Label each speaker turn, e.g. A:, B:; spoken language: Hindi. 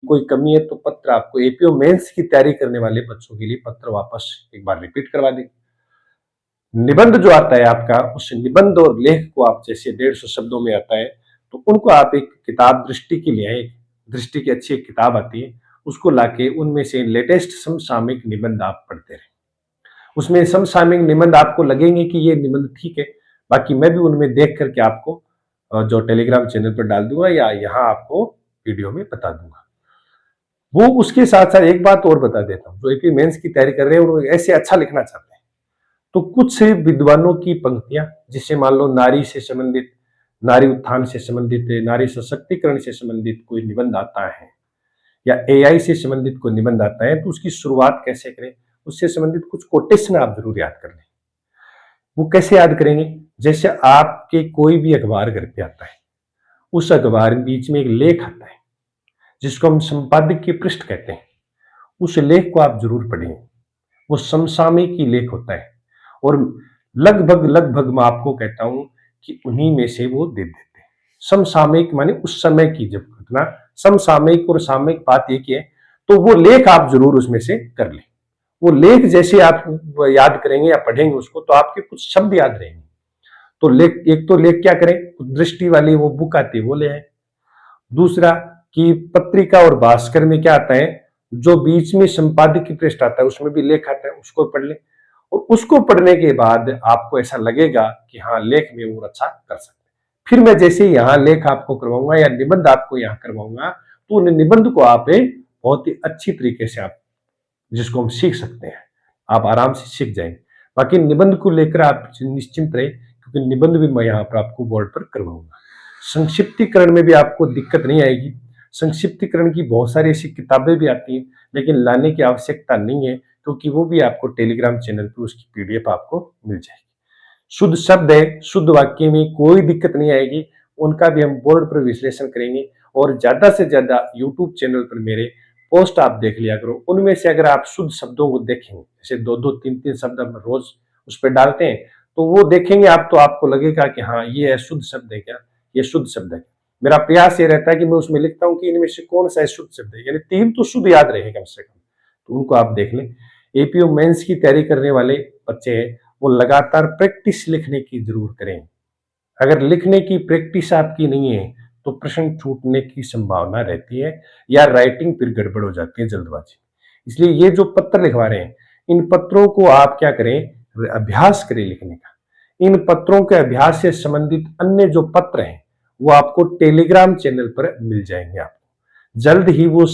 A: कोई कमी है तो पत्र आपको एपीओ मेंस की तैयारी करने वाले बच्चों के लिए पत्र वापस एक बार रिपीट करवा दें। निबंध जो आता है आपका, उस निबंध और लेख को आप जैसे 150 शब्दों में आता है तो उनको आप एक किताब दृष्टि की ले आए। दृष्टि की अच्छी एक किताब आती है, उसको लाके उनमें से लेटेस्ट समसामयिक निबंध आप पढ़ते रहें। उसमें समसामयिक निबंध आपको लगेंगे कि ये निबंध ठीक है, बाकी मैं भी उनमें देख करके आपको जो टेलीग्राम चैनल पर डाल दूंगा या यहाँ आपको वीडियो में बता दूंगा। वो उसके साथ साथ एक बात और बता देता हूँ, जो एपी मेंस की तैयारी कर रहे हैं और ऐसे अच्छा लिखना चाहते हैं तो कुछ विद्वानों की पंक्तियां, जिससे मान लो नारी से संबंधित, नारी उत्थान से संबंधित, नारी सशक्तिकरण से संबंधित कोई निबंध आता है या एआई से संबंधित कोई निबंध आता है तो उसकी शुरुआत कैसे करें, उससे संबंधित कुछ कोटेशन आप जरूर याद कर लें। वो कैसे याद करेंगे, जैसे आपके कोई भी अखबार घर पे आता है, उस अखबार के बीच में एक लेख आता है जिसको हम संपादकीय पृष्ठ कहते हैं। उस लेख को आप जरूर पढ़ें, वो समसामयिक लेख होता है और लगभग मैं आपको कहता हूं कि उन्हीं में से वो दे देते हैं। समसामयिक माने उस समय की जब घटना, समसामयिक और सामयिक बात एक ही है, तो वो लेख आप जरूर उसमें से कर लें। वो लेख जैसे आप याद करेंगे या पढ़ेंगे उसको तो आपके कुछ शब्द याद रहेंगे। तो लेख, एक तो लेख क्या करें, दृष्टि वाली वो बुक आती है वो ले आए। दूसरा कि पत्रिका और भास्कर में क्या आता है, जो बीच में संपादकीय पृष्ठ आता है उसमें भी लेख आता है, उसको पढ़ लें। और उसको पढ़ने के बाद आपको ऐसा लगेगा कि हाँ लेख में वो अच्छा कर सकते हैं। फिर मैं जैसे यहाँ लेख आपको करवाऊंगा या निबंध आपको यहाँ करवाऊंगा तो उन निबंध को आप बहुत ही अच्छी तरीके से आप, जिसको हम सीख सकते हैं, आप आराम से सीख जाएंगे। बाकी निबंध को लेकर आप निश्चिंत रहे, क्योंकि निबंध भी मैं यहाँ पर आपको बोर्ड पर करवाऊंगा। संक्षिप्तीकरण में भी आपको दिक्कत नहीं आएगी। संक्षिप्तीकरण की बहुत सारी ऐसी किताबें भी आती हैं, लेकिन लाने की आवश्यकता नहीं है, क्योंकि वो भी आपको टेलीग्राम चैनल पर उसकी पीडीएफ आपको मिल जाएगी। शुद्ध शब्द है, शुद्ध वाक्य में कोई दिक्कत नहीं आएगी, उनका भी हम बोर्ड पर विश्लेषण करेंगे। और ज्यादा से ज्यादा यूट्यूब चैनल पर मेरे पोस्ट आप देख लिया करो, उनमें से अगर आप शुद्ध शब्दों को देखेंगे, जैसे 2-2, 3-3 शब्द हम रोज उस पर डालते हैं, तो वो देखेंगे आप तो आपको लगेगा कि हाँ ये है शुद्ध शब्द है क्या, ये शुद्ध शब्द है। मेरा प्रयास ये रहता है कि मैं उसमें लिखता हूँ कि इनमें से कौन सा शुद्ध शब्द है, यानी 3 तो शुद्ध याद रहे कम से कम, तो उनको आप देख लें। एपीओ मेंस की तैयारी करने वाले बच्चे हैं वो लगातार प्रैक्टिस लिखने की जरूर करें। अगर लिखने की प्रैक्टिस आपकी नहीं है तो प्रश्न छूटने की संभावना रहती है या राइटिंग फिर गड़बड़ हो जाती है, जल्दबाजी। इसलिए ये जो पत्र लिखवा रहे हैं, इन पत्रों को आप क्या करें, अभ्यास करें लिखने का। इन पत्रों के अभ्यास से संबंधित अन्य जो पत्र हैं वो आपको टेलीग्राम चैनल पर मिल जाएंगे। आपको जल्द ही वो